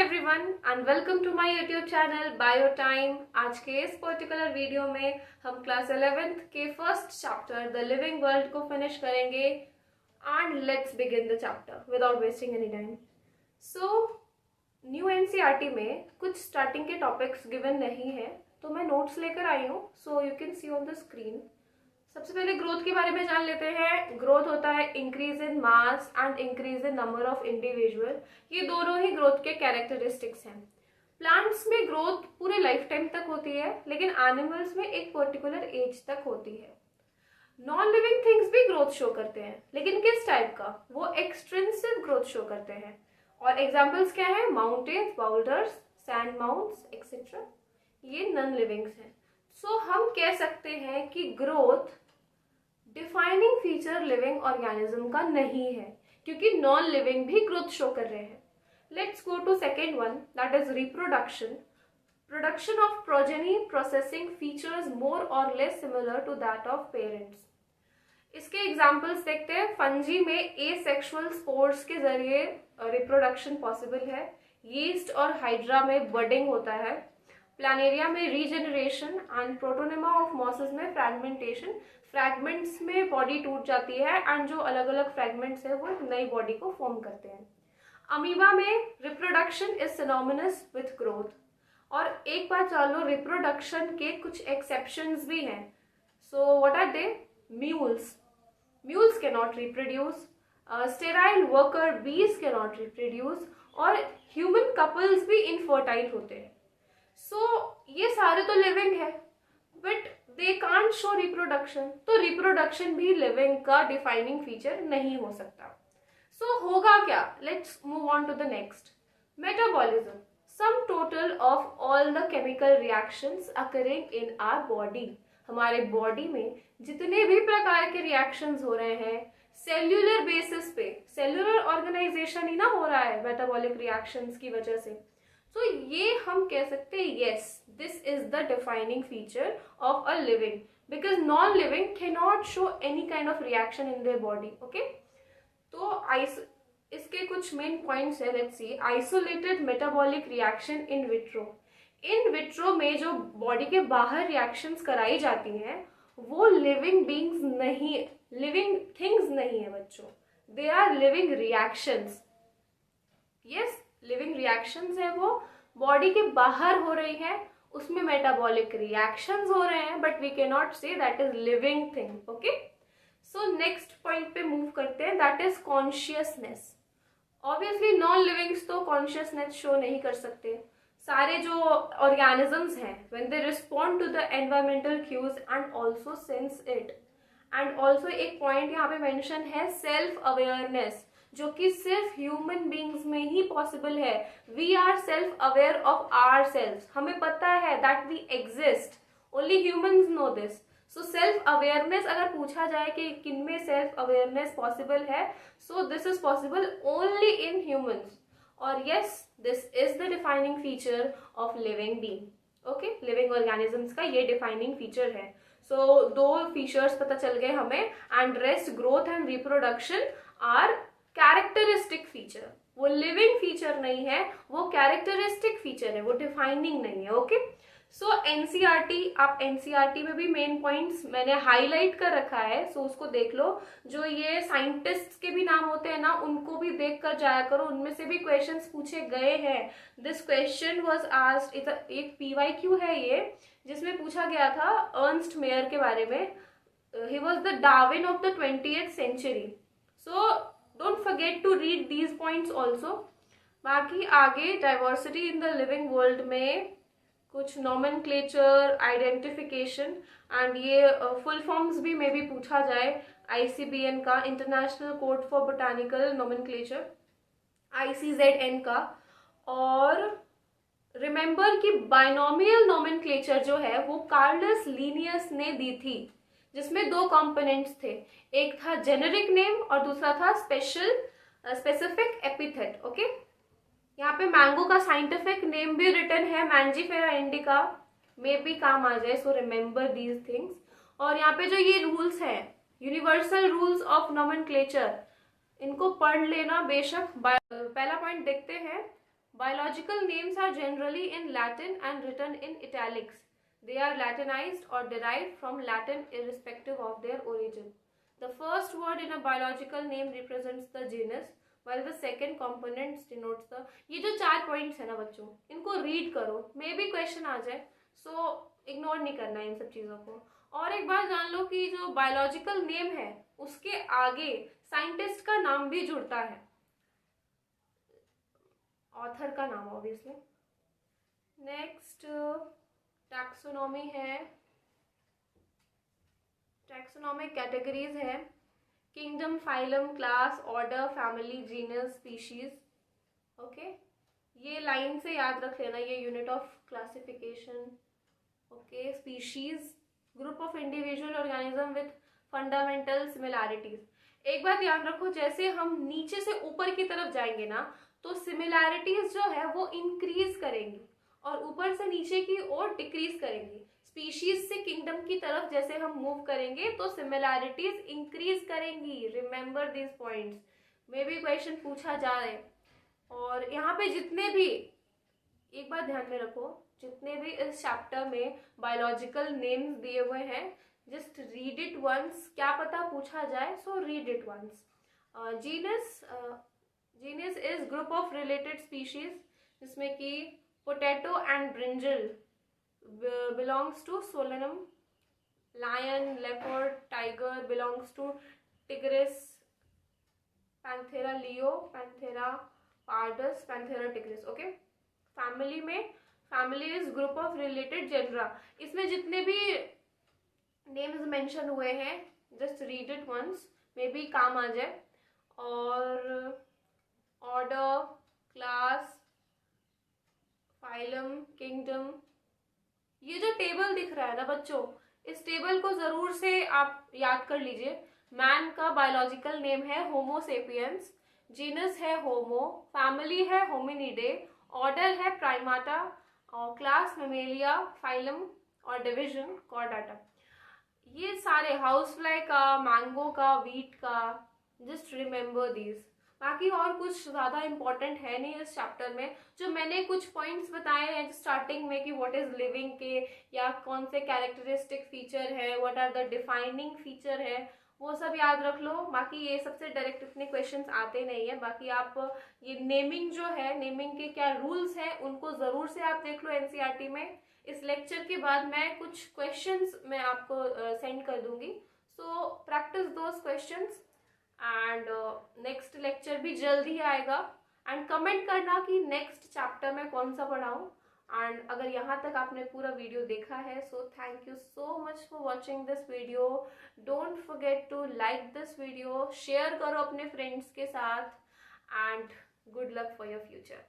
Everyone and welcome to my YouTube channel bio time. आज के इस पर्टिकुलर वीडियो में हम क्लास 11th के first chapter the living world को फिनिश करेंगे and let's begin the chapter without wasting any time. So new NCERT में कुछ स्टार्टिंग के टॉपिक्स गिवन नहीं है, तो मैं नोट्स लेकर आई हूँ, so you can see on the screen. सबसे पहले ग्रोथ के बारे में जान लेते हैं। ग्रोथ होता है increase in mass and increase in number of individual. ये दोनों ही ग्रोथ के कैरेक्टरिस्टिक्स हैं। प्लांट्स में ग्रोथ पूरे लाइफ टाइम तक होती है, लेकिन एनिमल्स में एक पर्टिकुलर एज तक होती है। नॉन लिविंग थिंग्स भी ग्रोथ शो करते हैं, लेकिन किस टाइप का? वो एक्सटेंसिव ग्रोथ शो करते हैं। और एग्जाम्पल्स क्या है? Mountains, boulders, sand mounts etcetera, ये नॉन लिविंग्स हैं। सो हम कह सकते हैं कि growth defining feature living organism का नहीं है, क्योंकि नॉन लिविंग भी ग्रोथ शो कर रहे हैं। Let's go to second one, that is reproduction. Production of progeny processing features more और less similar to that of parents. इसके एग्जाम्पल्स देखते हैं। फंजी में एसेक्सुअल स्पोर्स के जरिए रिप्रोडक्शन पॉसिबल है। यीस्ट और हाइड्रा में बडिंग होता है। प्लानेरिया में regeneration and protonema of mosses में फ्रैगमेंटेशन। फ्रैगमेंट्स में बॉडी टूट जाती है एंड जो अलग अलग फ्रैगमेंट्स है वो एक नई बॉडी को फॉर्म करते हैं। अमीबा में reproduction is synonymous with growth. और एक बात जान लो, रिप्रोडक्शन के कुछ एक्सेप्शंस भी हैं। So what are they? Mules cannot reproduce, sterile worker bees cannot reproduce, और ह्यूमन कपल्स भी इनफर्टाइल होते हैं। सो ये सारे तो लिविंग है, but they can't show reproduction, तो रिप्रोडक्शन भी लिविंग का डिफाइनिंग फीचर नहीं हो सकता। सो होगा क्या? Let's move on to the next. Metabolism, sum total of all the chemical reactions occurring in our body. हमारे बॉडी में जितने भी प्रकार के रिएक्शंस हो रहे हैं सेल्यूलर बेसिस पे, सेल्यूलर ऑर्गेनाइजेशन ही ना हो रहा है मेटाबॉलिक रिएक्शंस की वजह से। तो ये हम कह सकते हैं yes, this is the defining feature of a living, because non living can not show any kind of reaction in their body. Okay, तो इसके कुछ मेन पॉइंट्स है। Let's see. Isolated metabolic reaction in vitro. In vitro में जो body के बाहर reactions कराई जाती हैं वो लिविंग बींग्स नहीं, लिविंग थिंग्स नहीं है बच्चों, they are living reactions. Yes, living reactions है, वो बॉडी के बाहर हो रही है, उसमें मेटाबॉलिक रिएक्शंस हो रहे हैं, but we can not say that is living thing. Okay, so next point पे मूव करते हैं, that is consciousness. Obviously non livings तो कॉन्शियसनेस शो नहीं कर सकते। सारे जो ऑर्गेनिजम्स हैं when they respond to the environmental cues and also sense it. And also एक पॉइंट यहाँ पे मेंशन है सेल्फ अवेयरनेस, जो कि सिर्फ ह्यूमन बींग्स में ही पॉसिबल है। We are self aware of our self, हमें पता है that we exist, only humans know this. So self awareness अगर पूछा जाए कि किनमें सेल्फ अवेयरनेस पॉसिबल है, so this is possible only in humans. और yes, this is the defining feature of living being. Okay, living organisms का ये defining feature है। सो दो फीचर्स पता चल गए हमें, and rest growth and reproduction are characteristic feature. वो लिविंग फीचर नहीं है, वो कैरेक्टरिस्टिक फीचर है, वो डिफाइनिंग नहीं है। ओके, सो एनसीईआरटी, आप एनसीईआरटी में भी मेन पॉइंट्स मैंने हाईलाइट कर रखा है, सो उसको देख लो। जो ये साइंटिस्ट के भी नाम होते हैं ना, उनको भी देख कर जाया करो, उनमें से भी क्वेश्चंस पूछे गए हैं। दिस क्वेश्चन वाज आस्क्ड, एक पीवाईक्यू है ये, जिसमें पूछा गया था अर्नस्ट मेयर के बारे में। He was the Darwin of the 20th century. So don't forget to read these points also. बाकी आगे diversity in the living world में कुछ नॉमेनक्लेचर, आइडेंटिफिकेशन एंड ये फुल फॉर्म्स भी मे भी पूछा जाए। आईसीबीएन का, international code for botanical nomenclature, ICZN का। और रिमेंबर कि बाइनोमियल नॉमेनक्लेचर जो है वो कार्लस लिनियस ने दी थी, जिसमें दो कंपोनेंट्स थे, एक था जेनेरिक नेम और दूसरा था स्पेसिफिक एपिथेट। ओके, यहाँ पे मैंगो का साइंटिफिक नेम भी रिटन है, मैंजीफेरा इंडिका, में भी काम आ जाए। So remember these things. और यहाँ पे जो ये रूल्स हैं, यूनिवर्सल रूल्स ऑफ नॉमेनक्लेचर, इनको पढ़ लेना बेशक। पहला पॉइंट देखते हैं, Biological names are generally in Latin and written in italics. They are Latinized or derived from Latin irrespective of their origin. The first word in a biological name represents the genus, while the second component denotes the. ये जो 4 points है ना बच्चों, इनको read करो, may be question आ जाए, so ignore नहीं करना है इन सब चीज़ों को. और एक बात जान लो कि जो बायोलॉजिकल नेम है उसके आगे साइंटिस्ट का नाम भी जुड़ता है, ऑथर का नाम ऑब्वियसली. नेक्स्ट टैक्सोनॉमी है. टैक्सोनॉमिक कैटेगरीज है kingdom, phylum, class, order, family, genus, species. Okay, ये लाइन से याद रख लेना, ये unit of classification. Okay, species group of individual organism with fundamental similarities. एक बात याद रखो, जैसे हम नीचे से ऊपर की तरफ जाएंगे ना तो सिमिलैरिटीज जो है वो इंक्रीज करेंगी और ऊपर से नीचे की ओर डिक्रीज करेंगी. स्पीशीज से किंगडम की तरफ जैसे हम मूव करेंगे तो सिमिलैरिटीज इंक्रीज करेंगी. Remember this points, may be question पूछा जाए. और यहाँ पे जितने भी, एक बात ध्यान में रखो, जितने भी इस चैप्टर में बायोलॉजिकल नेम्स दिए हुए हैं, जस्ट रीड इट वंस, क्या पता पूछा जाए, so read it once. Genus is group of related species, जिसमें कि potato and brinjal belongs to Solanum. Lion, leopard, tiger belongs to Tigris. Panthera leo, Panthera pardus, Panthera tigris. Okay, family में, family is group of related genera. इसमें जितने भी names mention हुए हैं just read it once, maybe काम आ जाए. और ऑर्डर, क्लास, फाइलम, किंगडम, ये जो टेबल दिख रहा है ना बच्चों, इस टेबल को जरूर से आप याद कर लीजिए. मैन का बायोलॉजिकल नेम है होमोसेपियंस, जीनस है होमो, फैमिली है होमिनिडे, ऑर्डर है प्राइमाटा, और क्लास मेमेलिया, फाइलम और डिवीजन कॉर्डाटा. ये सारे हाउस फ्लाई का, मैंगो का, वीट का, जस्ट रिमेंबर दीज. बाकी और कुछ ज़्यादा इम्पोर्टेंट है नहीं इस चैप्टर में. जो मैंने कुछ पॉइंट्स बताए हैं स्टार्टिंग में कि व्हाट इज लिविंग के, या कौन से कैरेक्टरिस्टिक फीचर है, what are the defining feature है, वो सब याद रख लो. बाकी ये सबसे डायरेक्ट इतने क्वेश्चंस आते नहीं है. बाकी आप ये नेमिंग जो है, नेमिंग के क्या रूल्स हैं, उनको ज़रूर से आप देख लो एनसीईआरटी में. इस लेक्चर के बाद मैं कुछ क्वेश्चंस मैं आपको सेंड कर दूंगी, so practice those questions. And next lecture भी जल्द ही आएगा. एंड कमेंट करना कि नेक्स्ट चैप्टर में कौन सा पढ़ाऊँ. एंड अगर यहाँ तक आपने पूरा वीडियो देखा है, so thank you so much for watching this video. Don't forget to like this video, share करो अपने फ्रेंड्स के साथ, and good luck for your future.